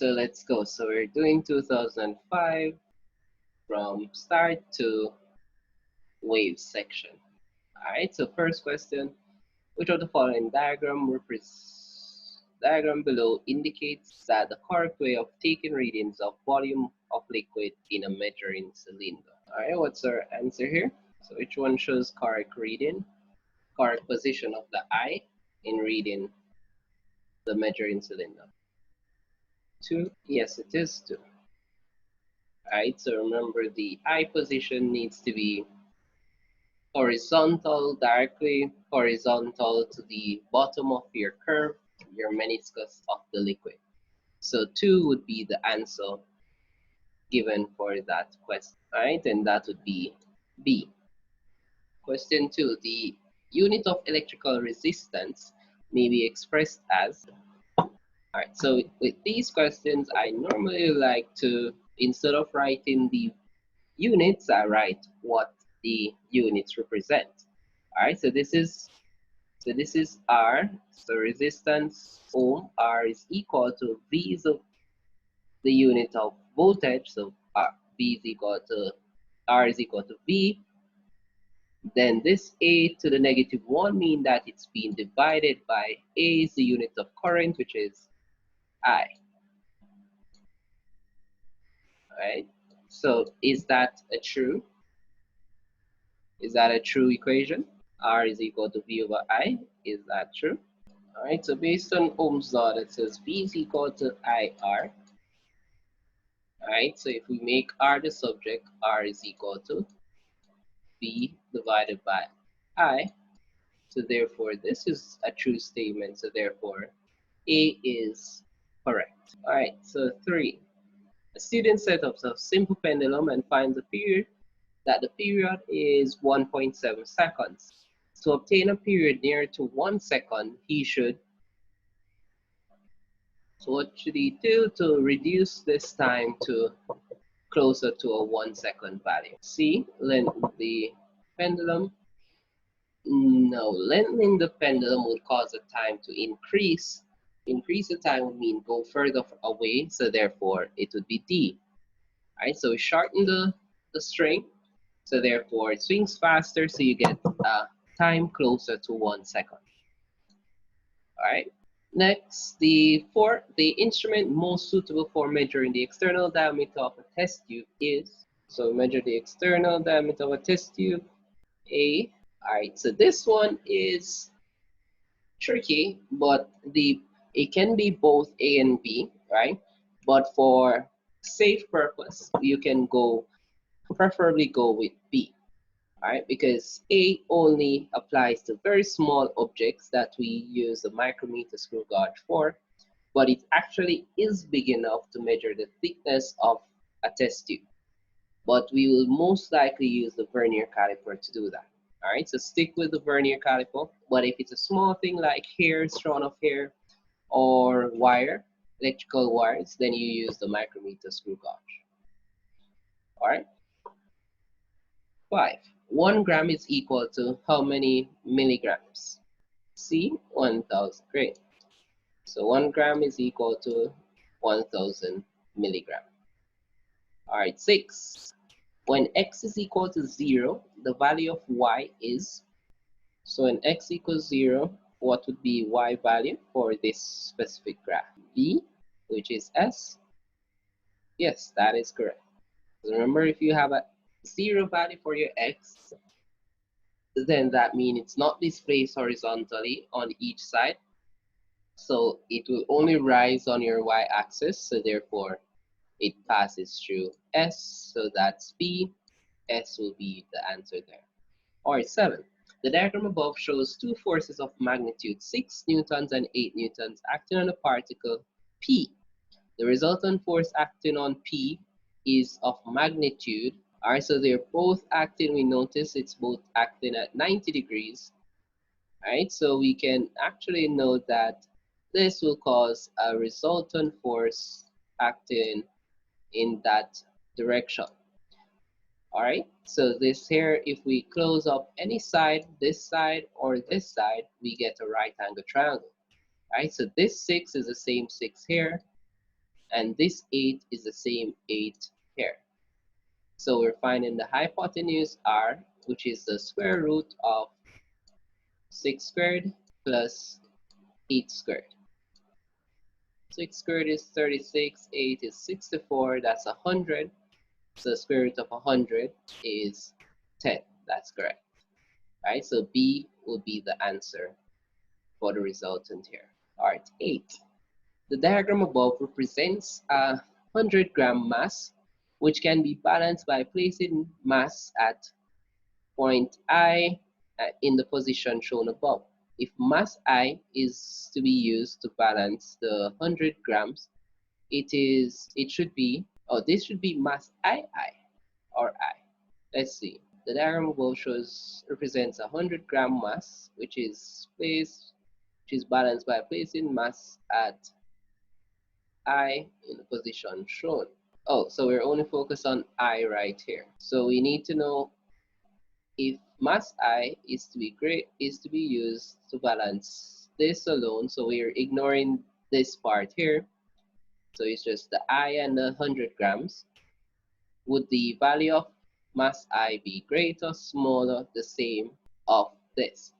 so let's go. So we're doing 2005 from start to wave section. All right, so first question, which of the following diagram below indicates that the correct way of taking readings of volume of liquid in a measuring cylinder? All right, what's our answer here? So which one shows correct reading, correct position of the eye in reading the measuring cylinder? 2, yes it is 2. Right, so remember the eye position needs to be horizontal, directly horizontal to the bottom of your curve, your meniscus of the liquid. So 2 would be the answer given for that question, right? And that would be B. Question 2, the unit of electrical resistance may be expressed as. All right, so with these questions, I normally like to, instead of writing the units, I write what the units represent. All right, so this is R, so resistance ohm, R is equal to V is the unit of voltage, so V is equal to, R is equal to V. Then this A to the -1 mean that it's being divided by A is the unit of current, which is I. All right, so is that a true? Is that a true equation? R is equal to V over I. Is that true? All right, so based on Ohm's law, that says V is equal to IR. All right, so if we make R the subject, R is equal to V divided by I. So therefore, this is a true statement. So therefore, A is correct. All right, so 3. A student set up a simple pendulum and finds the period is 1.7 seconds. To obtain a period near to 1 second, he should. So what should he do to reduce this time to closer to a 1 second value? C, lengthen the pendulum. No, lengthening the pendulum would cause the time to increase. Increase the time would mean go further away, so therefore it would be D. All right, so we shorten the string, so therefore it swings faster, so you get time closer to 1 second. All right. Next, the instrument most suitable for measuring the external diameter of a test tube is. So measure the external diameter of a test tube, A. All right, so this one is tricky, but it can be both A and B, right? But for safe purpose, you can preferably go with B. All right, because A only applies to very small objects that we use the micrometer screw gauge for, but it actually is big enough to measure the thickness of a test tube. But we will most likely use the vernier caliper to do that. All right, so stick with the vernier caliper, but if it's a small thing like hair, strand of hair, or wire, electrical wires, then you use the micrometer screw gauge. All right. 5. 1 gram is equal to how many milligrams? C, 1,000. Great. So 1 gram is equal to 1,000 milligram. All right, 6. When x is equal to 0, the value of y is. So when x equals 0, what would be y value for this specific graph? V, which is S. Yes, that is correct. Remember, if you have a 0 value for your x, then that means it's not displaced horizontally on each side. So it will only rise on your y-axis. So therefore, it passes through S. So that's B. S will be the answer there. All right, 7. The diagram above shows two forces of magnitude 6 newtons and 8 newtons acting on a particle P. The resultant force acting on P is of magnitude. All right, so they're both acting. We notice it's both acting at 90 degrees. All right, so we can actually note that this will cause a resultant force acting in that direction. All right, so this here, if we close up any side, this side or this side, we get a right angle triangle. All right, so this 6 is the same 6 here, and this 8 is the same 8 here. So we're finding the hypotenuse r, which is the square root of 6 squared plus 8 squared. 6 squared is 36, 8 is 64, that's 100. So the square root of 100 is 10. That's correct. Right? So B will be the answer for the resultant here. Alright, 8. The diagram above represents a 100-gram mass, which can be balanced by placing mass at point I in the position shown above. If mass I is to be used to balance the 100 grams, it should be, oh, this should be mass II or I. Let's see. The diagram above represents a 100-gram mass, which is balanced by placing mass at I in the position shown. Oh, so we're only focused on I right here. So we need to know if mass I is to be used to balance this alone. So we're ignoring this part here. So it's just the I and the 100 grams. Would the value of mass I be greater, smaller, the same of this?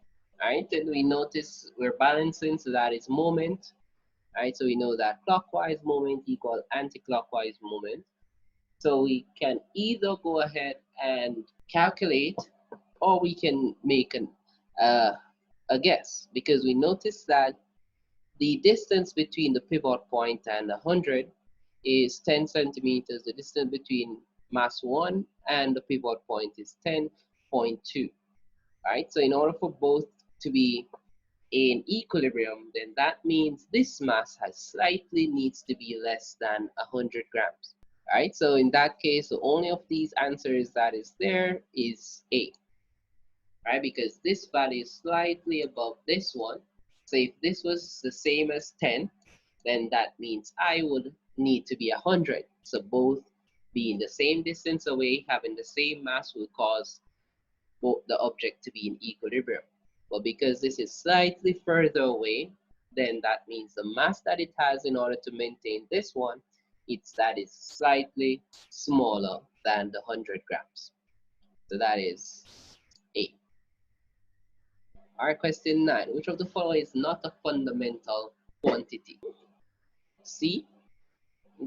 Alright, then we notice we're balancing, so that is moment. Alright, so we know that clockwise moment equal anti-clockwise moment. So we can either go ahead and calculate, or we can make a guess, because we notice that the distance between the pivot point and 100 is 10 centimeters. The distance between mass 1 and the pivot point is 10.2. Right? So in order for both to be in equilibrium, then that means this mass needs to be less than 100 grams. Right? So in that case, the only of these answers that is there is A. Right? Because this value is slightly above this one. So if this was the same as 10, then that means I would need to be 100. So both being the same distance away, having the same mass, will cause both the object to be in equilibrium. But because this is slightly further away, then that means the mass that it has in order to maintain this one, that is slightly smaller than the 100 grams. So that is A. Our question 9. Which of the following is not a fundamental quantity? C.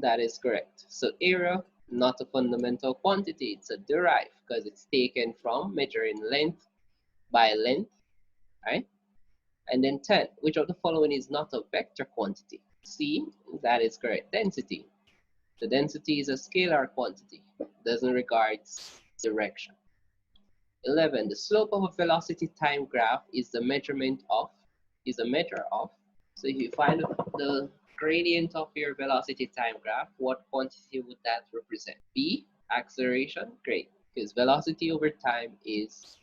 That is correct. So area, not a fundamental quantity. It's a derived, because it's taken from measuring length by length, right? And then 10. Which of the following is not a vector quantity? C. That is correct. Density. The density is a scalar quantity. Doesn't regard direction. 11. The slope of a velocity time graph is a measure of. So if you find the gradient of your velocity time graph, what quantity would that represent? B. Acceleration. Great, because velocity over time is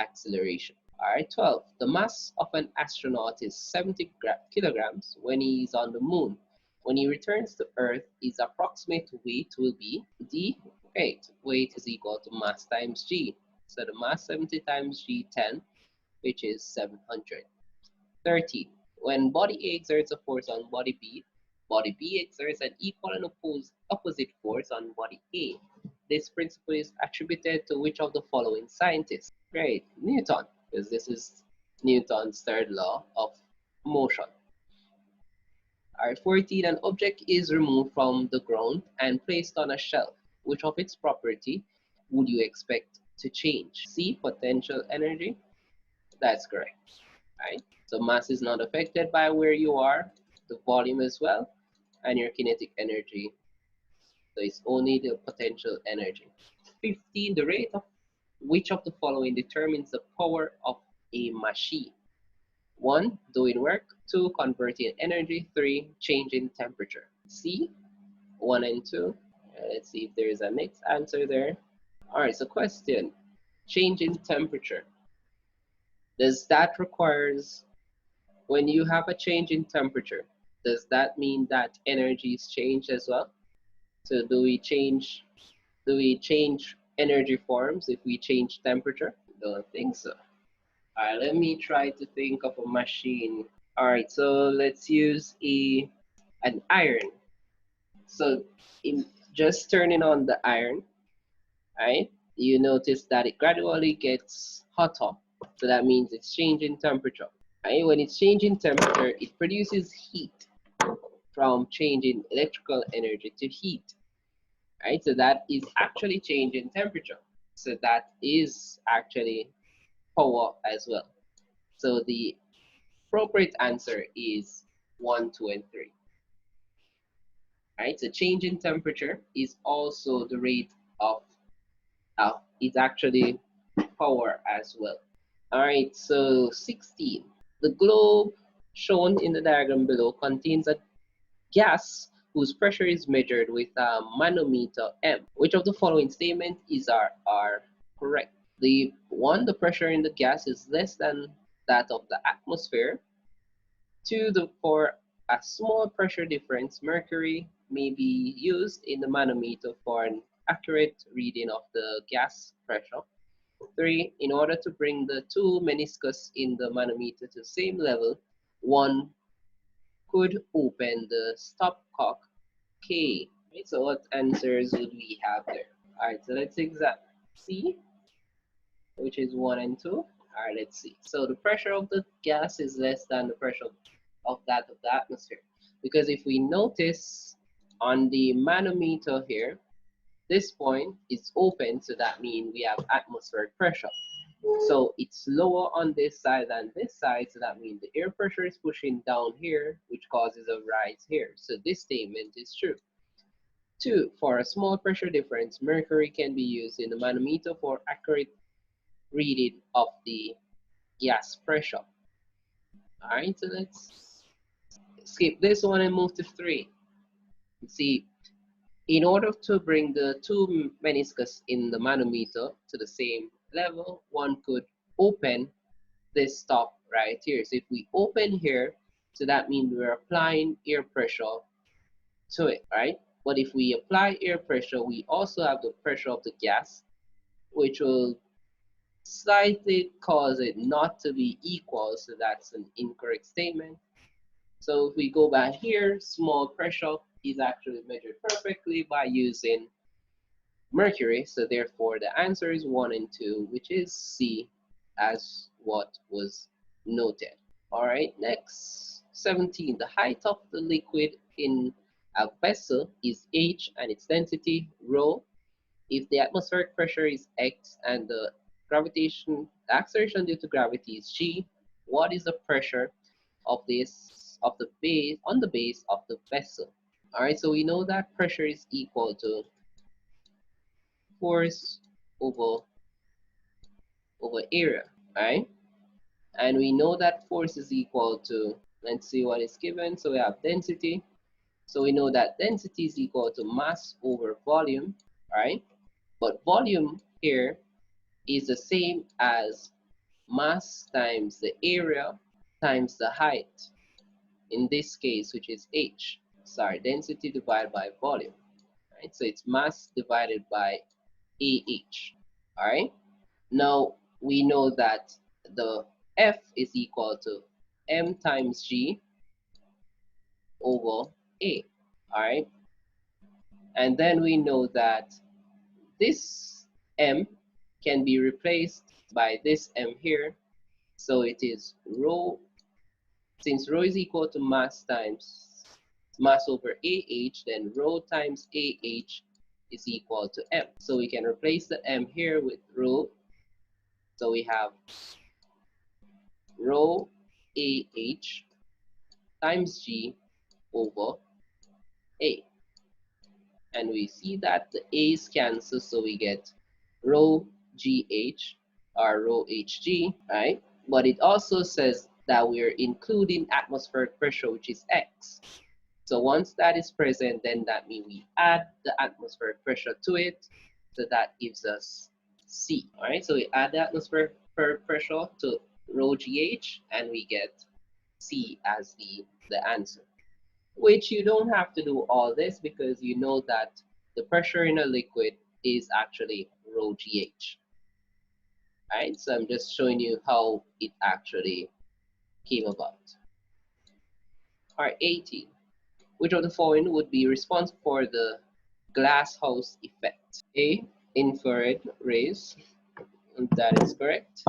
acceleration. All right, 12. The mass of an astronaut is 70 kilograms when he is on the moon. When he returns to Earth, his approximate weight will be D. Great, weight is equal to mass times G. So the mass 70 times G, 10, which is 700. 13. When body A exerts a force on body B exerts an equal and opposite force on body A. This principle is attributed to which of the following scientists? Great, Newton, because this is Newton's third law of motion. Alright, 14. An object is removed from the ground and placed on a shelf. Which of its property would you expect to change? C. Potential energy. That's correct. Right? So mass is not affected by where you are, the volume as well, and your kinetic energy. So it's only the potential energy. 15. The rate of which of the following determines the power of a machine? 1. Doing work. 2. Converting energy. 3. Changing temperature. C. 1 and 2. Let's see if there is a next answer there. All right, so question. Changing temperature. Does that requires, when you have a change in temperature, does that mean that energy is changed as well? So do we change energy forms if we change temperature? Don't think so. All right, let me try to think of a machine. All right, so let's use an iron. So in just turning on the iron, right, you notice that it gradually gets hotter. So that means it's changing temperature. Right? When it's changing temperature, it produces heat from changing electrical energy to heat. Right? So that is actually changing temperature. So that is actually power as well. So the appropriate answer is 1, 2, and 3. Right? So change in temperature is also the rate of it's actually power as well. All right, so 16. The globe shown in the diagram below contains a gas whose pressure is measured with a manometer M. Which of the following statement is are correct? The pressure in the gas is less than that of the atmosphere. Two, for a small pressure difference, mercury may be used in the manometer for an accurate reading of the gas pressure. 3, in order to bring the two meniscus in the manometer to the same level, one could open the stopcock K. Right, so what answers would we have there? Alright, so let's see, which is 1 and 2. Alright, let's see. So the pressure of the gas is less than the pressure of that of the atmosphere. Because if we notice on the manometer here, this point is open, so that means we have atmospheric pressure. So it's lower on this side than this side, so that means the air pressure is pushing down here, which causes a rise here. So this statement is true. 2, for a small pressure difference, mercury can be used in the manometer for accurate reading of the gas pressure. Alright, so let's skip this one and move to 3. See, in order to bring the two meniscus in the manometer to the same level, one could open this stop right here. So if we open here, so that means we're applying air pressure to it, right? But if we apply air pressure, we also have the pressure of the gas, which will slightly cause it not to be equal, so that's an incorrect statement. So if we go back here, small pressure is actually measured perfectly by using mercury, so therefore the answer is 1 and 2, which is C, as what was noted. All right, next, 17. The height of the liquid in a vessel is h and its density rho. If the atmospheric pressure is x and the acceleration due to gravity is g, what is the pressure of the base on the base of the vessel? All right, so we know that pressure is equal to force over area, right? And we know that force is equal to, let's see what is given. So we have density. So we know that density is equal to mass over volume, right? But volume here is the same as mass times the area times the height. In this case, which is h. Sorry, density divided by volume, right? So it's mass divided by AH, all right? Now, we know that the F is equal to M times G over A, all right? And then we know that this M can be replaced by this M here. So it is rho, since rho is equal to mass times mass over AH, then rho times AH is equal to M. So we can replace the M here with rho. So we have rho AH times G over A. And we see that the A's cancel, so we get rho GH or rho HG, right? But it also says that we're including atmospheric pressure, which is X. So once that is present, then that means we add the atmospheric pressure to it. So that gives us C, all right? So we add the atmospheric pressure to rho GH and we get C as the answer. Which you don't have to do all this because you know that the pressure in a liquid is actually rho GH. Right? So I'm just showing you how it actually came about. All right, 18. Which of the following would be responsible for the glass house effect? A. Infrared rays. That is correct.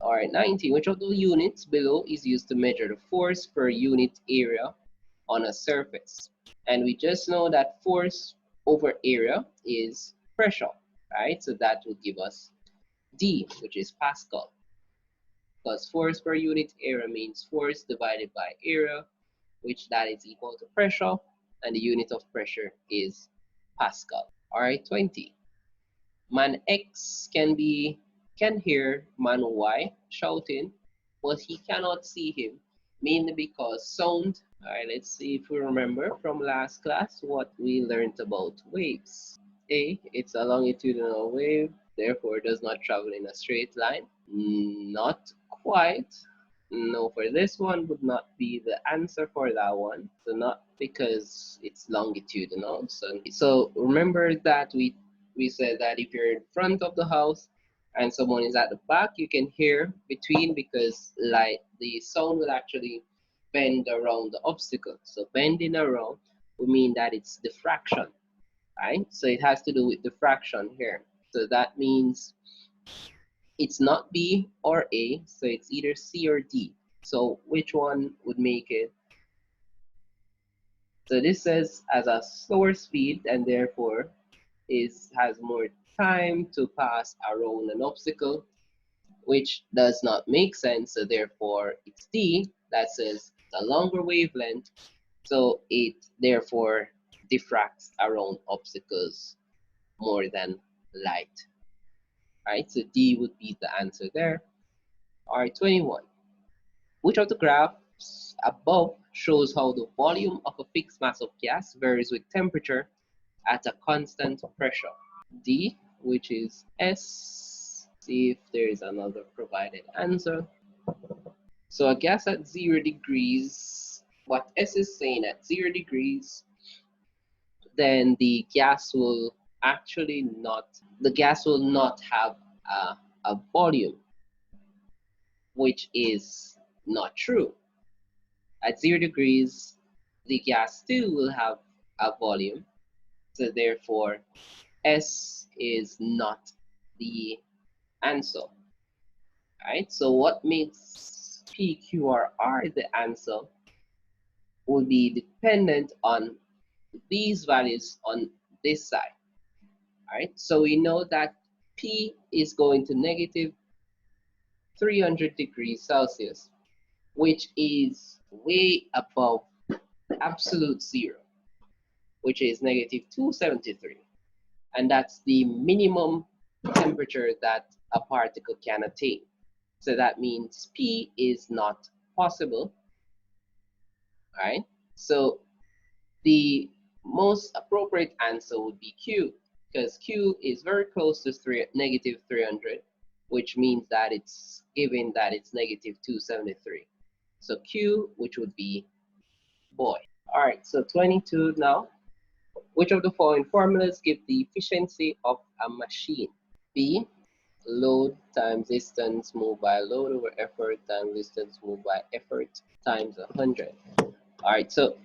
Alright, 19. Which of the units below is used to measure the force per unit area on a surface? And we just know that force over area is pressure, right? So that will give us D, which is Pascal. Because force per unit area means force divided by area, which that is equal to pressure, and the unit of pressure is Pascal. Alright, 20. Man X can hear man Y shouting, but he cannot see him, mainly because sound. Alright, let's see if we remember from last class what we learned about waves. A, it's a longitudinal wave, therefore does not travel in a straight line. Not quite. No, for this one would not be the answer for that one. So not because it's longitudinal. So remember that we said that if you're in front of the house and someone is at the back, you can hear between because like the sound will actually bend around the obstacle. So bending around would mean that it's diffraction, right? So it has to do with diffraction here. So that means it's not B or A, so it's either C or D. So which one would make it? So this says as a slower speed and therefore has more time to pass around an obstacle, which does not make sense. So therefore it's D. That says the longer wavelength, so it therefore diffracts around obstacles more than light. Right, so D would be the answer there. Alright, 21. Which of the graphs above shows how the volume of a fixed mass of gas varies with temperature at a constant pressure? D, which is S. See if there is another provided answer. So a gas at 0 degrees, what S is saying at 0 degrees, then the gas will not have a volume, which is not true. At 0 degrees, the gas still will have a volume, so therefore S is not the answer. Right? So what makes P, Q, or R the answer will be dependent on these values on this side. Right? So we know that P is going to negative 300 degrees Celsius, which is way above the absolute zero, which is negative 273. And that's the minimum temperature that a particle can attain. So that means P is not possible, right? So the most appropriate answer would be Q, because Q is very close to negative 300, which means that it's given that it's negative 273. So Q, which would be boy. All right, so 22 now. Which of the following formulas give the efficiency of a machine? B, load times distance moved by load over effort times distance moved by effort times 100. All right, so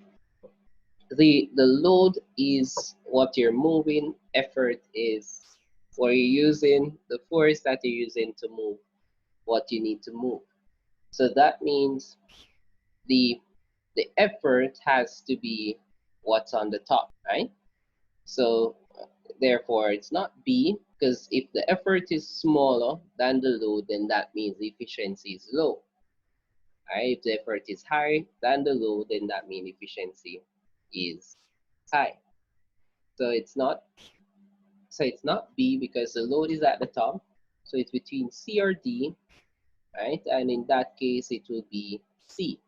the load is what you're moving, effort is what you're using, the force that you're using to move what you need to move. So that means the effort has to be what's on the top, right? So therefore it's not B, because if the effort is smaller than the load, then that means the efficiency is low. Right? If the effort is high than the load, then that means efficiency is high. So it's not B because the load is at the top. So it's between C or D, right? And in that case, it will be C.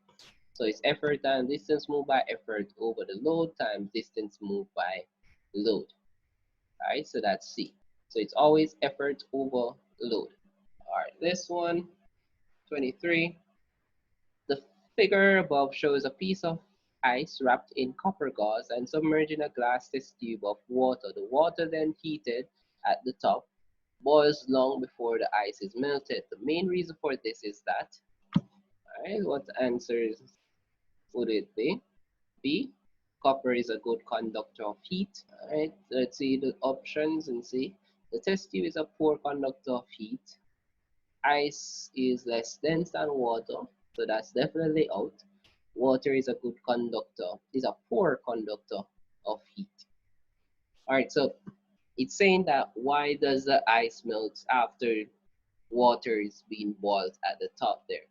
So it's effort times distance moved by effort over the load times distance moved by load. Right? So that's C. So it's always effort over load. All right, this one, 23. The figure above shows a piece of ice wrapped in copper gauze and submerged in a glass test tube of water. The water then heated at the top boils long before the ice is melted. The main reason for this is that, all right, what answers would it be? B, copper is a good conductor of heat. All right, let's see the options and see. The test tube is a poor conductor of heat. Ice is less dense than water, so that's definitely out. Water is a good conductor, is a poor conductor of heat. All right, so it's saying that why does the ice melt after water is being boiled at the top there?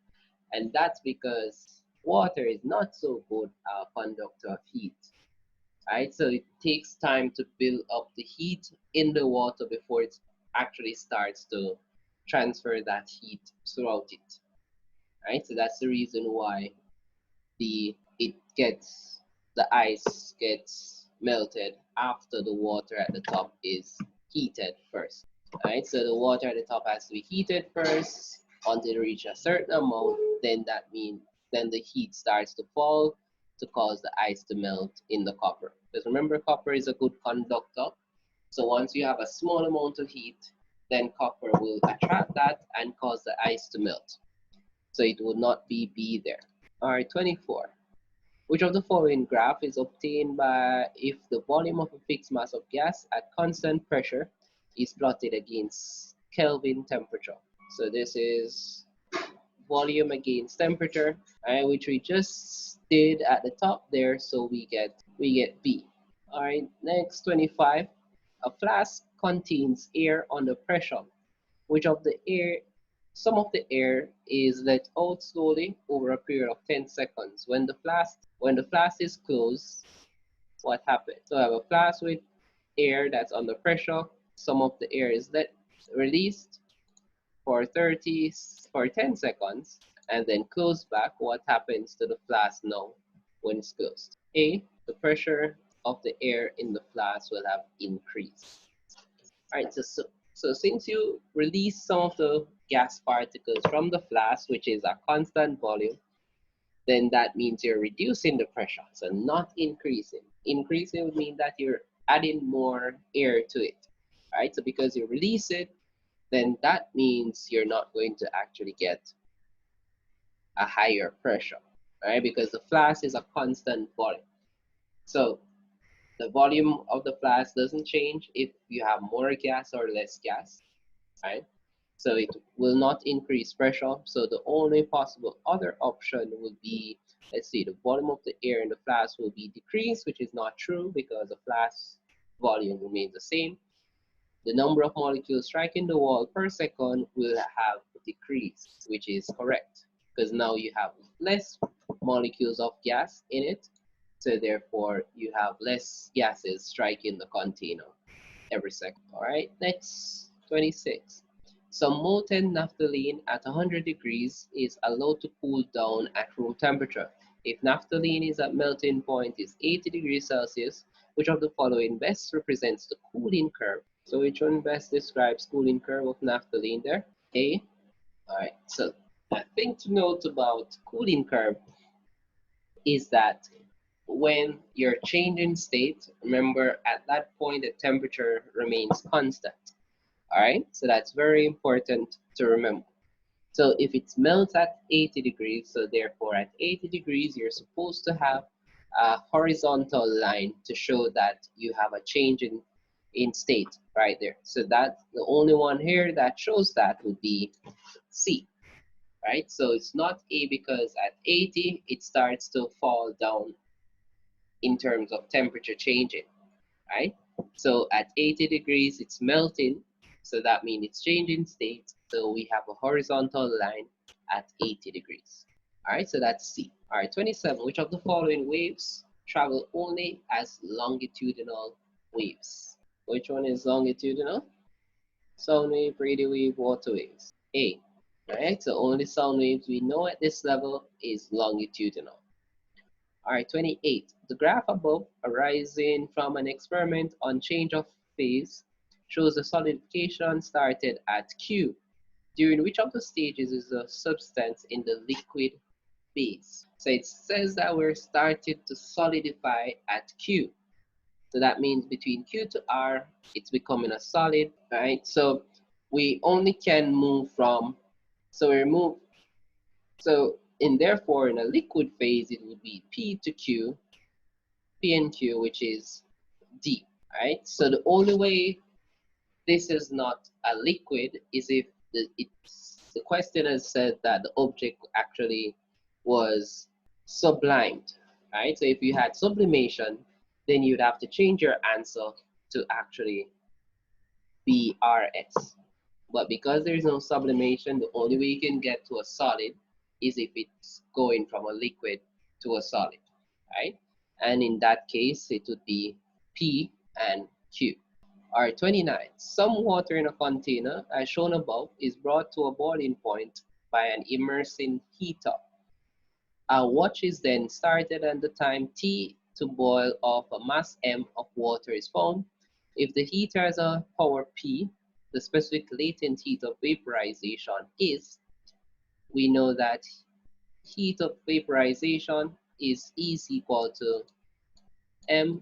And that's because water is not so good a conductor of heat. Right, so it takes time to build up the heat in the water before it actually starts to transfer that heat throughout it. Right, so that's the reason why it gets the ice gets melted after the water at the top is heated first. Right, so the water at the top has to be heated first until it reaches a certain amount. Then that means then the heat starts to fall to cause the ice to melt in the copper. Because remember, copper is a good conductor. So once you have a small amount of heat, then copper will attract that and cause the ice to melt. So it will not be B there. All right, 24. Which of the following graph is obtained by if the volume of a fixed mass of gas at constant pressure is plotted against Kelvin temperature? So this is volume against temperature, which we just did at the top there, so we get B. All right, next 25. A flask contains air under pressure. Which of the air some of the air is let out slowly over a period of 10 seconds. When the flask is closed, what happens? So I have a flask with air that's under pressure. Some of the air is released for 10 seconds and then closed back. What happens to the flask now when it's closed? A, the pressure of the air in the flask will have increased. All right, so since you release some of the gas particles from the flask, which is a constant volume, then that means you're reducing the pressure, so not increasing. Increasing would mean that you're adding more air to it. All right, so because you release it, then that means you're not going to actually get a higher pressure, all right, because the flask is a constant volume. So the volume of the flask doesn't change if you have more gas or less gas, right? So it will not increase pressure. So the only possible other option would be, let's see, the volume of the air in the flask will be decreased, which is not true because the flask volume remains the same. The number of molecules striking the wall per second will have decreased, which is correct because now you have less molecules of gas in it. So therefore, you have less gases striking the container every second. All right, next 26. Some molten naphthalene at 100 degrees is allowed to cool down at room temperature. If naphthalene is at melting point is 80 degrees Celsius, which of the following best represents the cooling curve? So which one best describes cooling curve of naphthalene there? A. All right, so a thing to note about cooling curve is that when you're changing state, remember at that point the temperature remains constant. All right, so that's very important to remember. So if it melts at 80 degrees, so therefore at 80 degrees, you're supposed to have a horizontal line to show that you have a change in state right there. So that's the only one here that shows that would be C, right? So it's not A because at 80, it starts to fall down in terms of temperature changing, right? So at 80 degrees, it's melting. So that means it's changing state. So we have a horizontal line at 80 degrees. All right, so that's C. All right, 27. Which of the following waves travel only as longitudinal waves? Which one is longitudinal? Sound wave, radio wave, water waves. A. All right, so only sound waves we know at this level is longitudinal. All right, 28. The graph above, arising from an experiment on change of phase, shows the solidification started at Q. During which of the stages is the substance in the liquid phase? So it says that we're started to solidify at Q. So that means between Q to R, it's becoming a solid, right? So we only can move from, so we move, so in therefore in a liquid phase, it would be P to Q. P and Q, which is D, right? So the only way this is not a liquid is if the question has said that the object actually was sublimed, right? So if you had sublimation, then you'd have to change your answer to actually be RS. But because there is no sublimation, the only way you can get to a solid is if it's going from a liquid to a solid, right? And in that case, it would be P and Q. All right, 29. Some water in a container, as shown above, is brought to a boiling point by an immersing heater. A watch is then started and the time T to boil off a mass M of water is found. If the heater has a power P, the specific latent heat of vaporization is, we know that heat of vaporization is equal to mLV,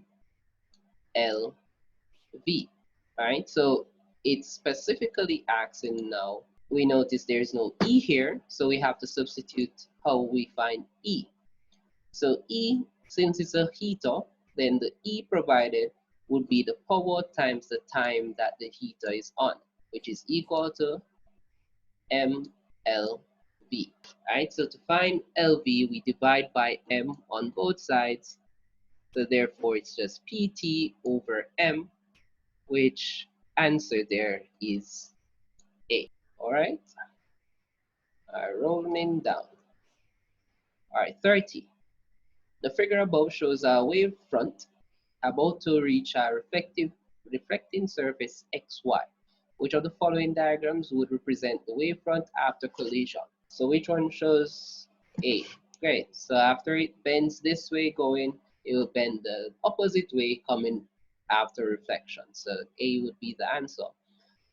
right? So it's specifically asking now, we notice there's no E here, so we have to substitute how we find E. So E, since it's a heater, then the E provided would be the power times the time that the heater is on, which is equal to mLV, right? So to find LV, we divide by M on both sides. So therefore, it's just PT over M, which answer there is A. All right? Rolling down. All right, 30. The figure above shows a wave front about to reach a reflecting surface XY. Which of the following diagrams would represent the wavefront after collision? So which one shows A? Great. So after it bends this way going, it will bend the opposite way coming after reflection. So A would be the answer.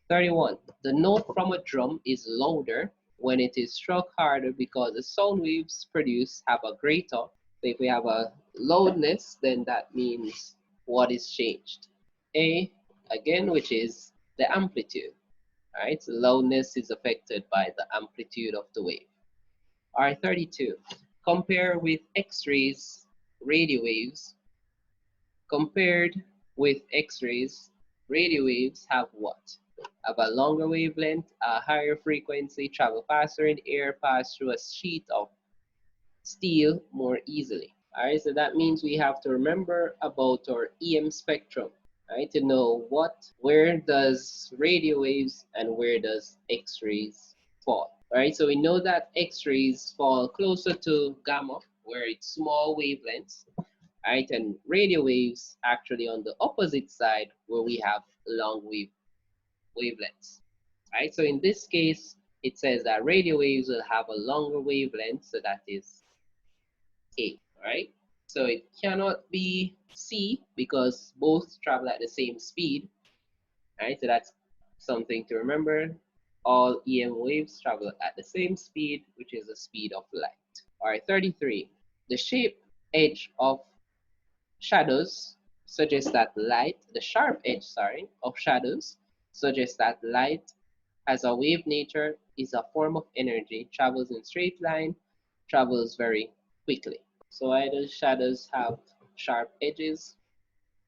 31. The note from a drum is louder when it is struck harder because the sound waves produced have a greater. So if we have a loudness, then that means what is changed? A, again, which is the amplitude, right? So loudness is affected by the amplitude of the wave. R32, compare with X-rays, radio waves. Compared with X-rays, radio waves have what? Have a longer wavelength, a higher frequency, travel faster in air, pass through a sheet of steel more easily. All right, so that means we have to remember about our EM spectrum, right? To know where does radio waves and where does X-rays fall. All right, so we know that X-rays fall closer to gamma, where it's small wavelengths, right? And radio waves actually on the opposite side, where we have long wavelengths, right? So in this case, it says that radio waves will have a longer wavelength, so that is A, right? So it cannot be C because both travel at the same speed, right? So that's something to remember. All EM waves travel at the same speed, which is the speed of light. All right, 33. The shape edge of shadows suggests that light, the sharp edge, sorry, of shadows suggests that light as a wave nature is a form of energy, travels in straight line, travels very quickly. So why do shadows have sharp edges?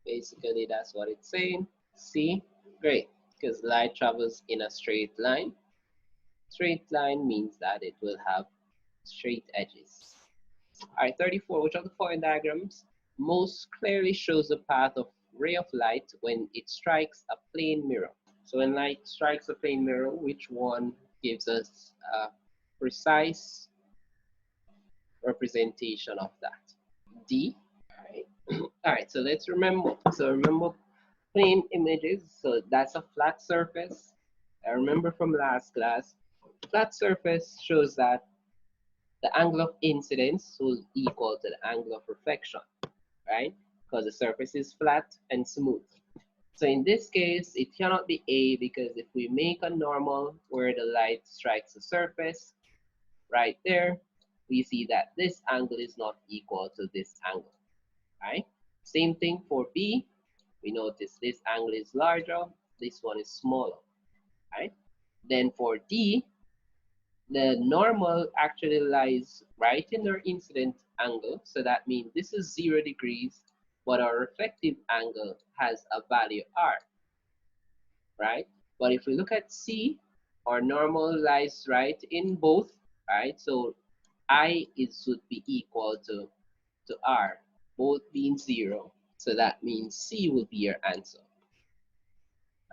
Basically, that's what it's saying. See, great, because light travels in a straight line. Straight line means that it will have straight edges. All right, 34, which of the following diagrams most clearly shows the path of ray of light when it strikes a plane mirror? So when light strikes a plane mirror, which one gives us a precise representation of that? D. All right. All right, so let's remember. So remember plane images. So that's a flat surface. I remember from last class, flat surface shows that the angle of incidence will equal to the angle of reflection, right? Because the surface is flat and smooth. So in this case, it cannot be A because if we make a normal where the light strikes the surface, right there, we see that this angle is not equal to this angle, right? Same thing for B. We notice this angle is larger, this one is smaller, right? Then for D, the normal actually lies right in their incident angle. So that means this is 0 degrees but our reflective angle has a value r, right? But if we look at C, our normal lies right in both, right? So I is should be equal to R, both being 0. So that means C will be your answer,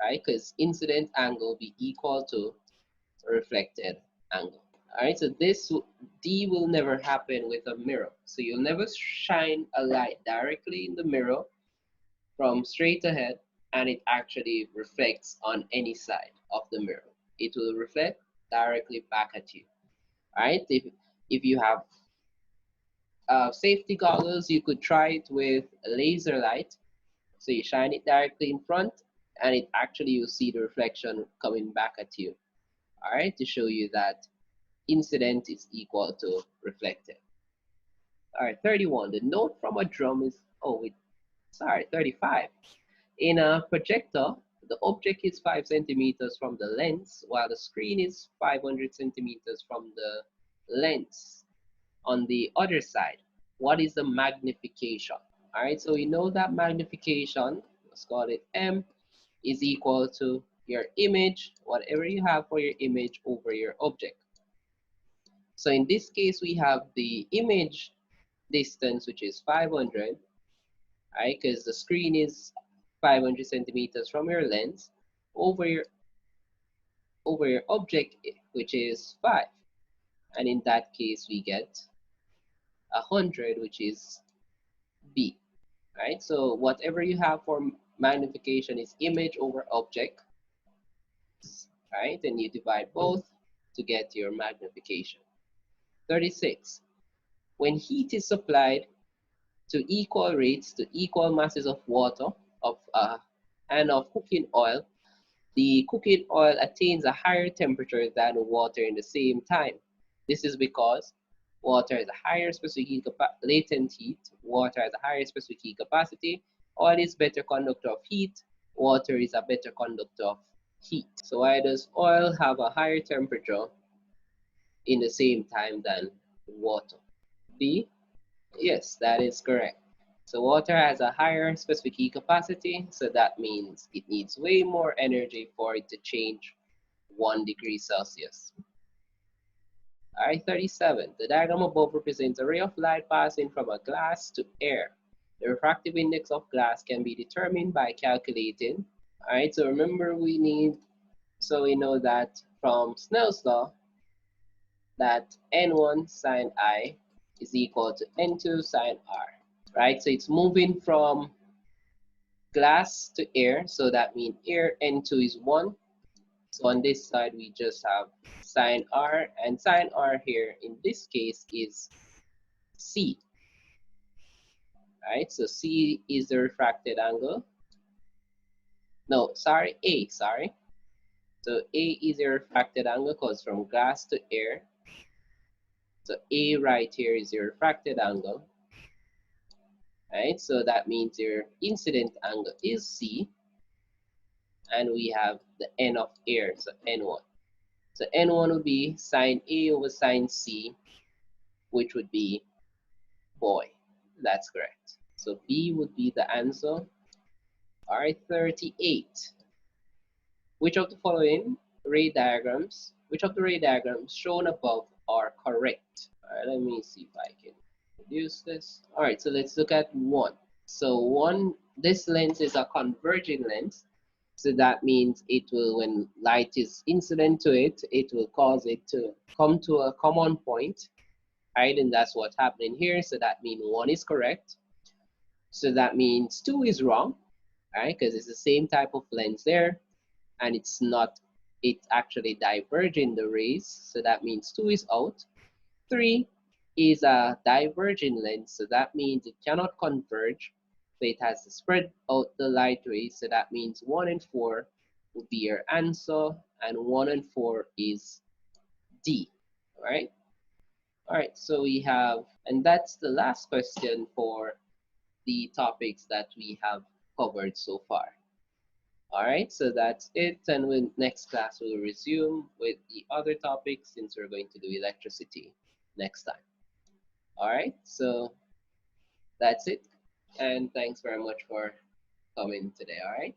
right? Because incident angle will be equal to reflected angle. All right, so this D will never happen with a mirror. So you'll never shine a light directly in the mirror from straight ahead and it actually reflects on any side of the mirror. It will reflect directly back at you. All right, if you have safety goggles, you could try it with a laser light. So you shine it directly in front and it actually you see the reflection coming back at you. All right, to show you that incident is equal to reflected. All right, 31. The note from a drum is, oh, wait, sorry, 35. In a projector, the object is 5 centimeters from the lens, while the screen is 500 centimeters from the lens. On the other side, what is the magnification? All right, so we know that magnification, let's call it M, is equal to your image, whatever you have for your image over your object. So in this case, we have the image distance, which is 500, right? Because the screen is 500 centimeters from your lens over your object, which is 5. And in that case, we get 100, which is B, right? So whatever you have for magnification is image over object, right? And you divide both to get your magnification. 36. When heat is supplied to equal rates to equal masses of water and of cooking oil, the cooking oil attains a higher temperature than water in the same time. This is because water has a higher specific heat latent heat, water has a higher specific heat capacity, oil is better conductor of heat, water is a better conductor of heat. So why does oil have a higher temperature in the same time than water? B, yes, that is correct. So water has a higher specific heat capacity, so that means it needs way more energy for it to change 1 degree Celsius. All right, 37. The diagram above represents a ray of light passing from a glass to air. The refractive index of glass can be determined by calculating. All right, so remember so we know that from Snell's law that N1 sine I is equal to N2 sine R. Right? So it's moving from glass to air, so that means air N2 is 1. So on this side, we just have sine R, and sine R here in this case is C. Right? So C is the refracted angle. No, sorry, A, sorry. So A is a refracted angle because from glass to air. So A right here is your refracted angle. Right? So that means your incident angle is C. And we have the N of air, so N1. So N1 would be sine A over sine C, which would be boy. That's correct. So B would be the answer. All right, 38. Which of the ray diagrams shown above are correct? All right, let me see if I can reduce this. All right, so let's look at 1. So this lens is a converging lens. So that means it will, when light is incident to it, it will cause it to come to a common point, right? And that's what's happening here. So that means 1 is correct. So that means 2 is wrong, right? Because it's the same type of lens there, and it's actually diverging the rays. So that means 2 is out. 3 is a diverging lens, so that means it cannot converge. So it has to spread out the light rays, so that means 1 and 4 would be your answer, and 1 and 4 is D, all right? All right, so we have, and that's the last question for the topics that we have covered so far. All right, so that's it, and with next class we'll resume with the other topics since we're going to do electricity next time. All right, so that's it. And thanks very much for coming today. All right.